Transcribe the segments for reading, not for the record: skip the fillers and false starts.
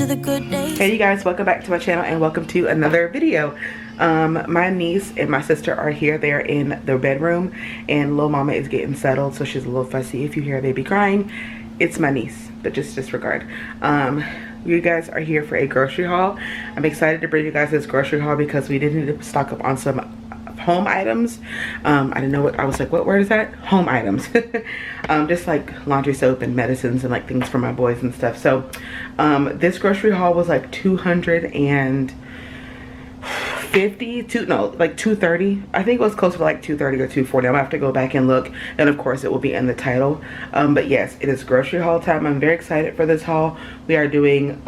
the good days. Hey you guys, welcome back to my channel and welcome to another video. My niece and my sister are here. They're in their bedroom and little mama is getting settled, so she's a little fussy. If you hear a baby crying, it's my niece, but just disregard. You guys are here for a grocery haul. I'm excited to bring you guys this grocery haul because we did need to stock up on some home items. I didn't know what, I was like, what word is that? Home items. Just like laundry soap and medicines and like things for my boys and stuff. So this grocery haul was like $250 like $230. I think it was close to like $230 or $240. I'm gonna have to go back and look, and of course it will be in the title. But yes, it is grocery haul time. I'm very excited for this haul. We are doing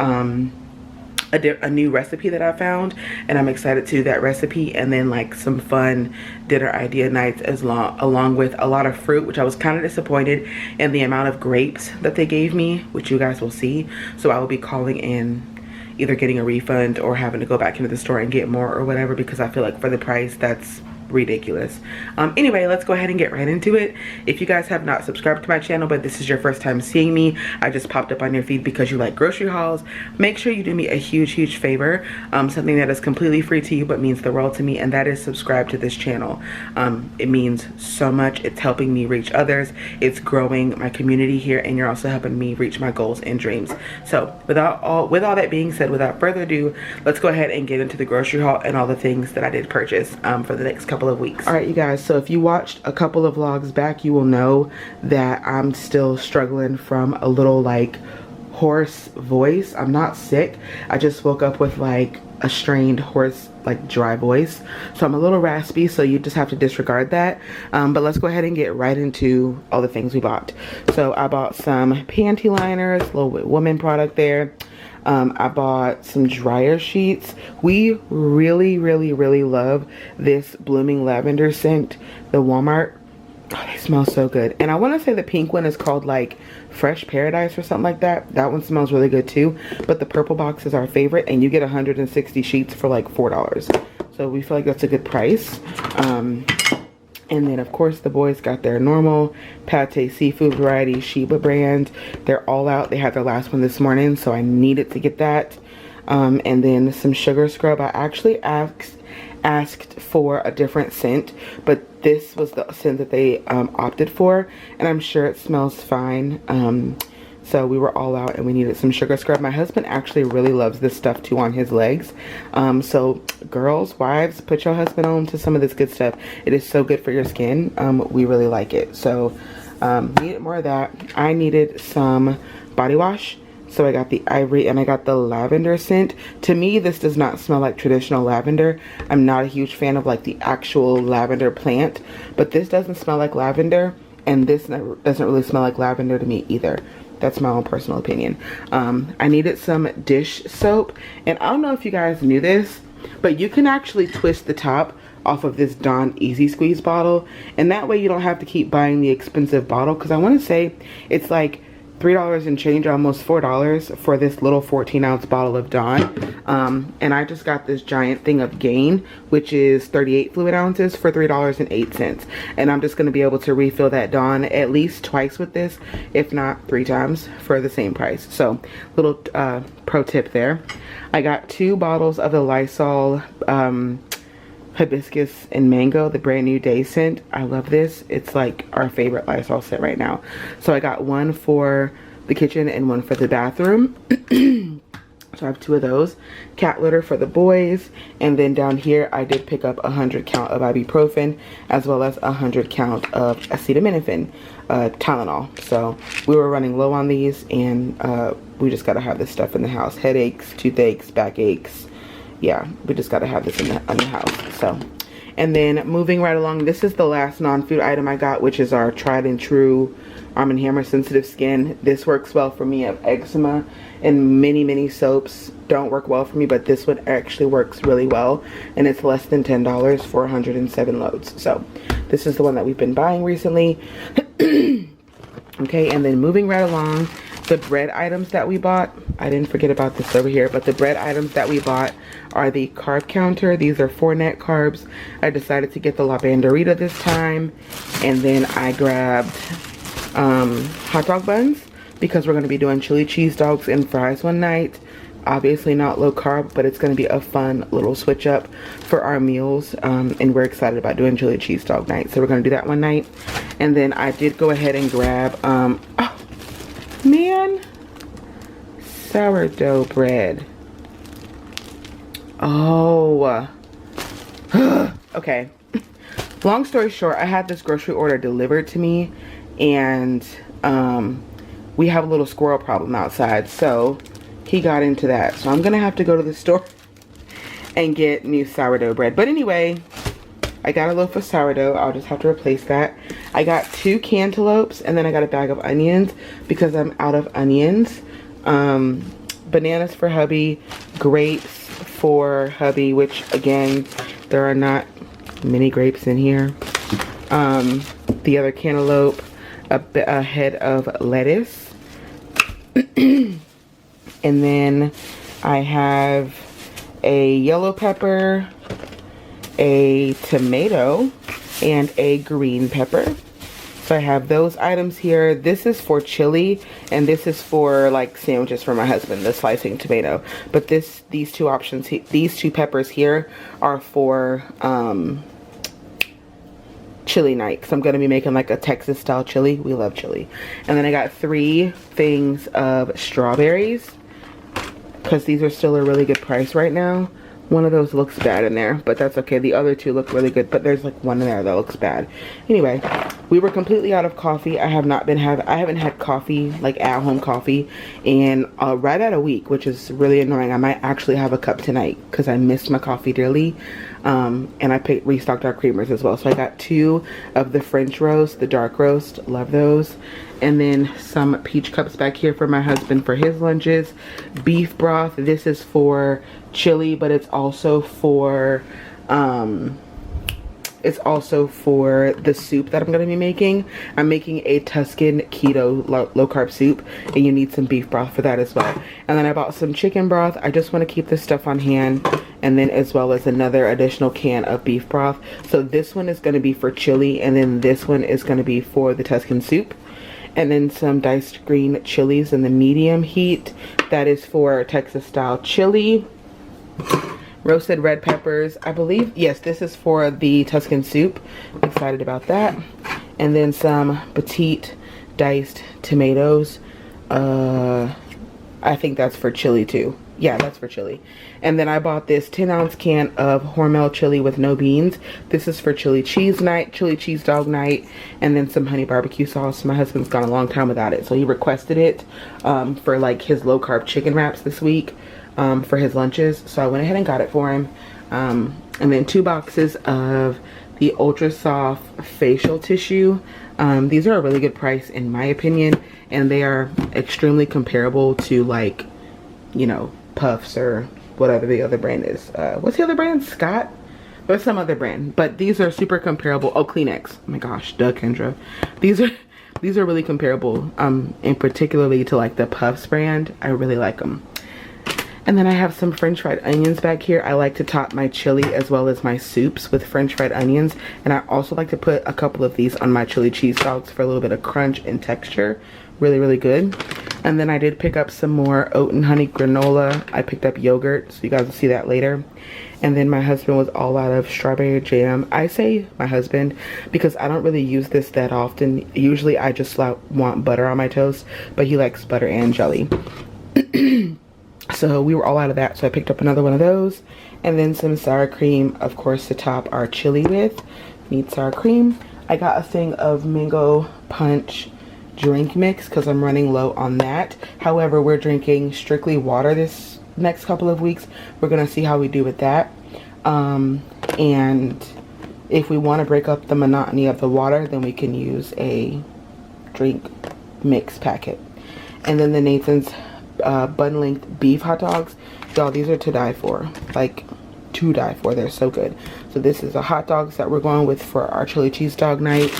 a new recipe that I found, and I'm excited to do that recipe, and then like some fun dinner idea nights along with a lot of fruit, which I was kind of disappointed in the amount of grapes that they gave me, which you guys will see. So I will be calling in, either getting a refund or having to go back into the store and get more or whatever, because I feel like for the price that's ridiculous. Anyway, let's go ahead and get right into it. If you guys have not subscribed to my channel but this is your first time seeing me, I just popped up on your feed because you like grocery hauls, make sure you do me a huge favor, something that is completely free to you but means the world to me, and that is subscribe to this channel. It means so much. It's helping me reach others, it's growing my community here, and you're also helping me reach my goals and dreams. So with all that being said, without further ado, let's go ahead and get into the grocery haul and all the things that I did purchase for the next couple of weeks. All right, you guys, so if you watched a couple of vlogs back, you will know that I'm still struggling from a little like hoarse voice. I'm not sick, I just woke up with like a strained hoarse, like dry voice, so I'm a little raspy, so you just have to disregard that. But let's go ahead and get right into all the things we bought. So I bought some panty liners, a little bit woman product there. I bought some dryer sheets. We really love this blooming lavender scent, the Walmart. Oh, they smell so good. And I want to say the pink one is called like Fresh Paradise or something like that. That one smells really good too. But the purple box is our favorite, and you get 160 sheets for like $4. So we feel like that's a good price. And then of course the boys got their normal pate seafood variety, Sheba brand. They're all out. They had their last one this morning, so I needed to get that. And then some sugar scrub. I actually asked for a different scent, but this was the scent that they opted for, and I'm sure it smells fine. So we were all out and we needed some sugar scrub. My husband actually really loves this stuff too on his legs. So girls, wives, put your husband on to some of this good stuff. It is so good for your skin. We really like it. So needed more of that. I needed some body wash. So I got the ivory and I got the lavender scent. To me, this does not smell like traditional lavender. I'm not a huge fan of like the actual lavender plant, but this doesn't smell like lavender, and this doesn't really smell like lavender to me either. That's my own personal opinion. I needed some dish soap, and I don't know if you guys knew this, but you can actually twist the top off of this Dawn Easy Squeeze bottle, and that way you don't have to keep buying the expensive bottle, because I want to say it's like $3 and change, almost $4 for this little 14-ounce bottle of Dawn. And I just got this giant thing of Gain, which is 38 fluid ounces for $3.08. And I'm just going to be able to refill that Dawn at least twice with this, if not 3 times, for the same price. So little pro tip there. I got 2 bottles of the Lysol hibiscus and mango, the brand new day scent. I love this. It's like our favorite Lysol scent right now. So I got one for the kitchen and one for the bathroom. So I have 2 of those. Cat litter for the boys. And then down here I did pick up 100 count of ibuprofen, as well as 100 count of acetaminophen, Tylenol. So we were running low on these, and we just gotta have this stuff in the house. Headaches, toothaches, backaches. Yeah, we just got to have this in the house. So, and then moving right along, this is the last non-food item I got, which is our tried and true Arm & Hammer sensitive skin. This works well for me. I have eczema, and many soaps don't work well for me, but this one actually works really well, and it's less than $10 for 107 loads. So this is the one that we've been buying recently. Okay, and then moving right along, the bread items that we bought, I didn't forget about this over here, but the bread items that we bought are the carb counter. These are 4 net carbs. I decided to get the La Banderita this time, and then I grabbed hot dog buns because we're going to be doing chili cheese dogs and fries one night. obviously not low carb, but it's going to be a fun little switch up for our meals. And we're excited about doing chili cheese dog night, so we're going to do that one night. And then I did go ahead and grab oh man, sourdough bread. Oh okay, long story short, I had this grocery order delivered to me, and we have a little squirrel problem outside, so he got into that. So I'm gonna have to go to the store and get new sourdough bread. But anyway, I got a loaf of sourdough. I'll just have to replace that. I got 2 cantaloupes, and then I got a bag of onions because I'm out of onions. Bananas for hubby, grapes for hubby, which again, there are not many grapes in here. The other cantaloupe, a head of lettuce. And then I have a yellow pepper, a tomato, and a green pepper. So I have those items here. This is for chili, and this is for like sandwiches for my husband, the slicing tomato. But these two options, these 2 peppers here are for chili night, because I'm going to be making like a Texas style chili. We love chili. And then I got 3 things of strawberries, because these are still a really good price right now. One of those looks bad in there, but that's okay. The other 2 look really good, but there's like one in there that looks bad. Anyway, we were completely out of coffee. I haven't had coffee, like at home coffee, in right at a week, which is really annoying. I might actually have a cup tonight because I missed my coffee dearly. And I restocked our creamers as well. So I got 2 of the French roast, the dark roast, love those. And then some peach cups back here for my husband for his lunches. Beef broth, this is for chili, but it's also for the soup that I'm going to be making. I'm making a Tuscan keto low carb soup, and you need some beef broth for that as well. And then I bought some chicken broth. I just want to keep this stuff on hand, and then as well as another additional can of beef broth. So this one is going to be for chili, and then this one is going to be for the Tuscan soup. And then some diced green chilies in the medium heat. That is for Texas style chili. Roasted red peppers, I believe. Yes, this is for the Tuscan soup. Excited about that. And then some petite diced tomatoes. I think that's for chili too. Yeah, that's for chili. And then I bought this 10-ounce can of Hormel chili with no beans. This is for chili cheese night, chili cheese dog night, and then some honey barbecue sauce. My husband's gone a long time without it, so he requested it for like his low carb chicken wraps this week for his lunches. So I went ahead and got it for him. And then 2 boxes of the ultra soft facial tissue. These are a really good price in my opinion, and they are extremely comparable to, like, you know, Puffs or whatever the other brand is. What's the other brand? Scott? There's some other brand, but these are super comparable. Oh, Kleenex. Oh my gosh, duh, Kendra. These are really comparable, and particularly to like the Puffs brand. I really like them. And then I have some French fried onions back here. I like to top my chili as well as my soups with French fried onions. And I also like to put a couple of these on my chili cheese dogs for a little bit of crunch and texture. Really, really good. And then I did pick up some more oat and honey granola. I picked up yogurt, so you guys will see that later. And then my husband was all out of strawberry jam. I say my husband because I don't really use this that often. Usually I just want butter on my toast, but he likes butter and jelly. So we were all out of that, so I picked up another one of those. And then some sour cream, of course, to top our chili with. Need sour cream. I got a thing of mango punch drink mix because I'm running low on that. However, we're drinking strictly water this next couple of weeks. We're gonna see how we do with that. And if we want to break up the monotony of the water, then we can use a drink mix packet. And then the Nathan's bun length beef hot dogs, y'all, these are to die for, like to die for. They're so good. So this is the hot dogs that we're going with for our chili cheese dog night.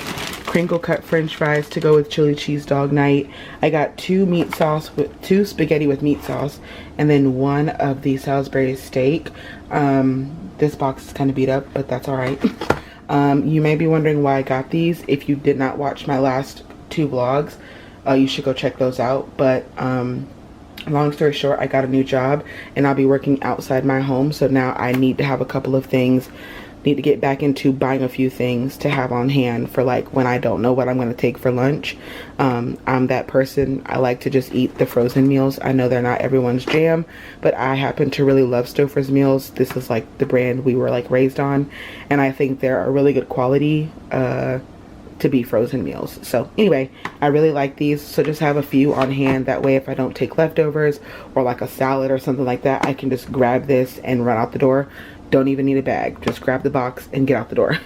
Crinkle cut french fries to go with chili cheese dog night. I got 2 spaghetti with meat sauce, and then 1 of the Salisbury steak. This box is kind of beat up, but that's all right. You may be wondering why I got these. If you did not watch my last 2 vlogs, you should go check those out. But long story short, I got a new job and I'll be working outside my home, so now I need to have a couple of things, need to get back into buying a few things to have on hand for like when I don't know what I'm going to take for lunch. I'm that person, I like to just eat the frozen meals. I know they're not everyone's jam, but I happen to really love Stouffer's meals. This is like the brand we were like raised on, and I think they're a really good quality to be frozen meals. So anyway, I really like these, so just have a few on hand. That way if I don't take leftovers or like a salad or something like that, I can just grab this and run out the door. Don't even need a bag, just grab the box and get out the door.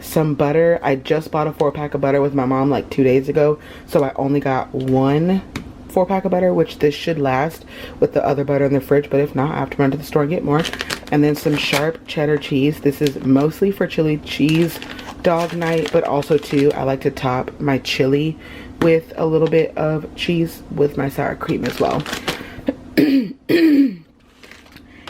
Some butter. I just bought a 4-pack of butter with my mom like 2 days ago, so I only got one 4-pack of butter, which this should last with the other butter in the fridge, but if not, I have to run to the store and get more. And then some sharp cheddar cheese. This is mostly for chili cheese dog night, but also too, I like to top my chili with a little bit of cheese with my sour cream as well.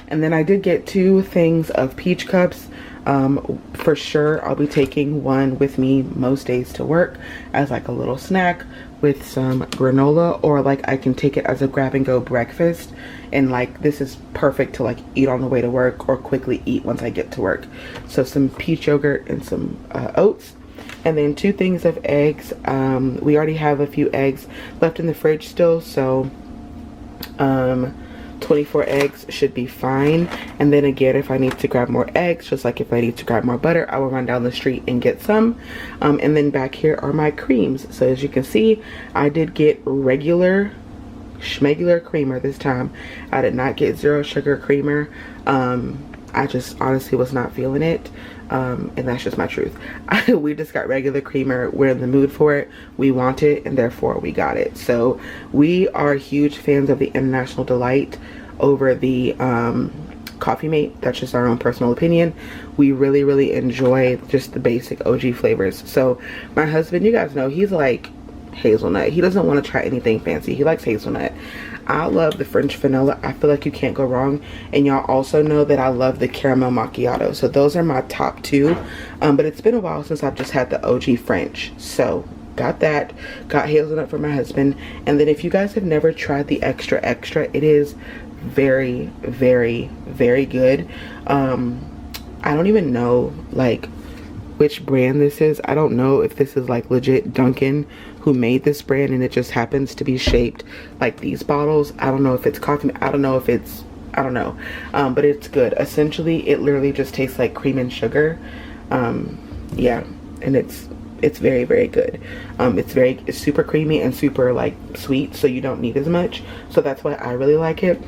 And then I did get 2 things of peach cups. For sure I'll be taking one with me most days to work as like a little snack with some granola, or like I can take it as a grab and go breakfast, and like this is perfect to like eat on the way to work or quickly eat once I get to work. So some peach yogurt and some oats, and then 2 things of eggs. We already have a few eggs left in the fridge still, so 24 eggs should be fine. And then again, if I need to grab more eggs, just like if I need to grab more butter, I will run down the street and get some. And then back here are my creams. So as you can see, I did get regular schmegular creamer this time. I did not get zero sugar creamer. I just honestly was not feeling it. And that's just my truth. We just got regular creamer. We're in the mood for it. We want it, and therefore we got it. So we are huge fans of the International Delight over the Coffee Mate. That's just our own personal opinion. We really enjoy just the basic OG flavors. So my husband, you guys know, he's like hazelnut. He doesn't want to try anything fancy. He likes hazelnut. I love the French vanilla. I feel like you can't go wrong. And y'all also know that I love the caramel macchiato. So those are my top 2. But it's been a while since I've just had the OG French. So got that. Got hazelnut for my husband. And then if you guys have never tried the extra, it is very good. I don't even know like which brand this is. I don't know if this is like legit Dunkin' who made this brand and it just happens to be shaped like these bottles. I don't know if it's coffee. I don't know if it's, I don't know. But it's good. Essentially, it literally just tastes like cream and sugar. Yeah, and it's very good. It's super creamy and super like sweet, so you don't need as much. So that's why I really like it.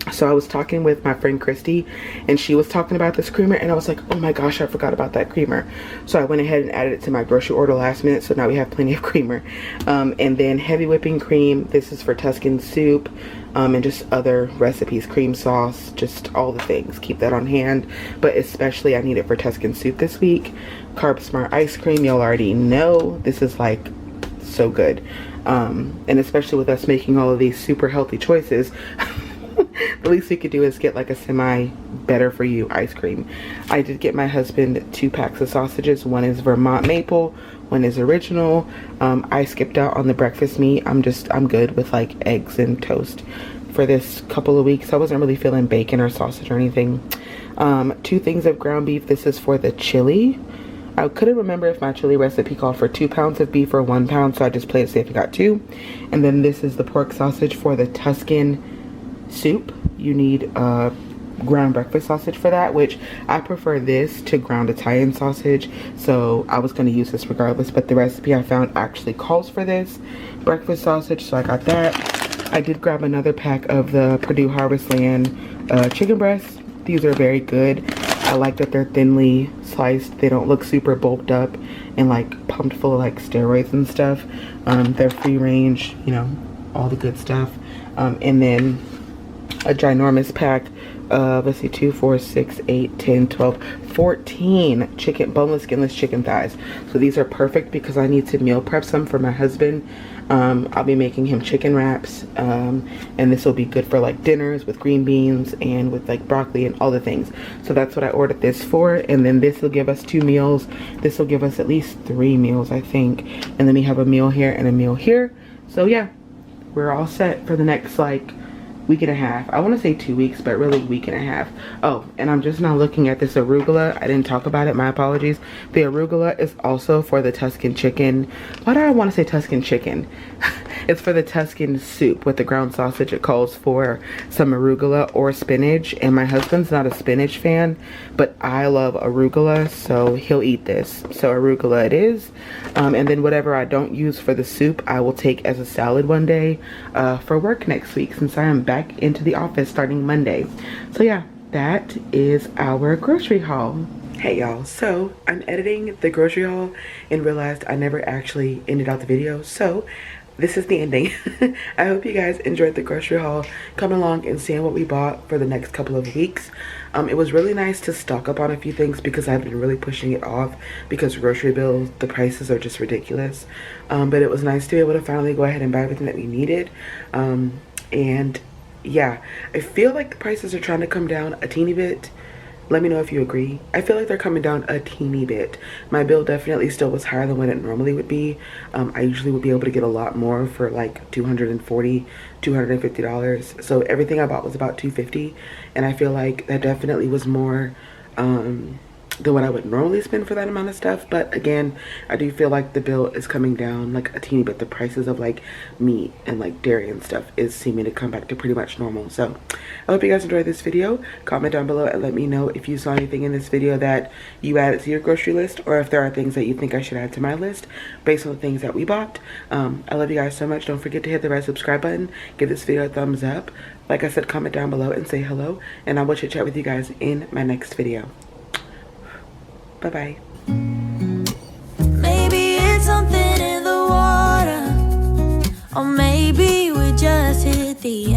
So I was talking with my friend Christy, and she was talking about this creamer, and I was like, oh my gosh, I forgot about that creamer. So I went ahead and added it to my grocery order last minute, so now we have plenty of creamer. And then heavy whipping cream. This is for Tuscan soup, and just other recipes, cream sauce, just all the things. Keep that on hand, but especially I need it for Tuscan soup this week. Carb Smart ice cream, y'all already know this is like so good. And especially with us making all of these super healthy choices, the least we could do is get like a semi better for you ice cream. I did get my husband 2 packs of sausages. One is Vermont maple, one is original. I skipped out on the breakfast meat. I'm good with like eggs and toast for this couple of weeks. I wasn't really feeling bacon or sausage or anything. 2 things of ground beef. This is for the chili. I couldn't remember if my chili recipe called for 2 pounds of beef or 1 pound, so I just played it safe and got 2. And then this is the pork sausage for the Tuscan soup. You need ground breakfast sausage for that, which I prefer this to ground Italian sausage, so I was going to use this regardless, but the recipe I found actually calls for this breakfast sausage, so I got that. I did grab another pack of the Purdue Harvest Land chicken breasts. These are very good. I like that they're thinly sliced. They don't look super bulked up and like pumped full of like steroids and stuff. They're free range, you know, all the good stuff. And then a ginormous pack of, let's see, 2, 4, 6, 8, 10, 12, 14 boneless, skinless chicken thighs. So these are perfect because I need to meal prep some for my husband. I'll be making him chicken wraps, and this will be good for like dinners with green beans and with like broccoli and all the things. So that's what I ordered this for, and then this will give us 2 meals. This will give us at least 3 meals, I think, and then we have a meal here and a meal here. So yeah, we're all set for the next like week and a half. I want to say 2 weeks, but really week and a half. Oh, and I'm just now looking at this arugula. I didn't talk about it, my apologies. The arugula is also for the Tuscan chicken. Why do I want to say Tuscan chicken? It's for the Tuscan soup with the ground sausage. It calls for some arugula or spinach, and my husband's not a spinach fan, but I love arugula, so he'll eat this. So arugula it is. And then whatever I don't use for the soup, I will take as a salad one day for work next week, since I am back into the office starting Monday. So yeah, that is our grocery haul. Hey y'all, so I'm editing the grocery haul and realized I never actually ended out the video, so this is the ending. I hope you guys enjoyed the grocery haul, coming along and seeing what we bought for the next couple of weeks. It was really nice to stock up on a few things because I've been really pushing it off because grocery bills, the prices are just ridiculous. But it was nice to be able to finally go ahead and buy everything that we needed. And yeah, I feel like the prices are trying to come down a teeny bit. Let me know if you agree. I feel like they're coming down a teeny bit. My bill definitely still was higher than what it normally would be. I usually would be able to get a lot more for like $240, $250. So everything I bought was about $250, and I feel like that definitely was more than what I would normally spend for that amount of stuff. But again, I do feel like the bill is coming down like a teeny bit. The prices of like meat and like dairy and stuff is seeming to come back to pretty much normal. So I hope you guys enjoyed this video. Comment down below and let me know if you saw anything in this video that you added to your grocery list, or if there are things that you think I should add to my list based on the things that we bought. I love you guys so much. Don't forget to hit the red subscribe button, give this video a thumbs up. Like I said, comment down below and say hello, and I will chit chat with you guys in my next video. Bye-bye. Maybe it's something in the water, or maybe we just hit the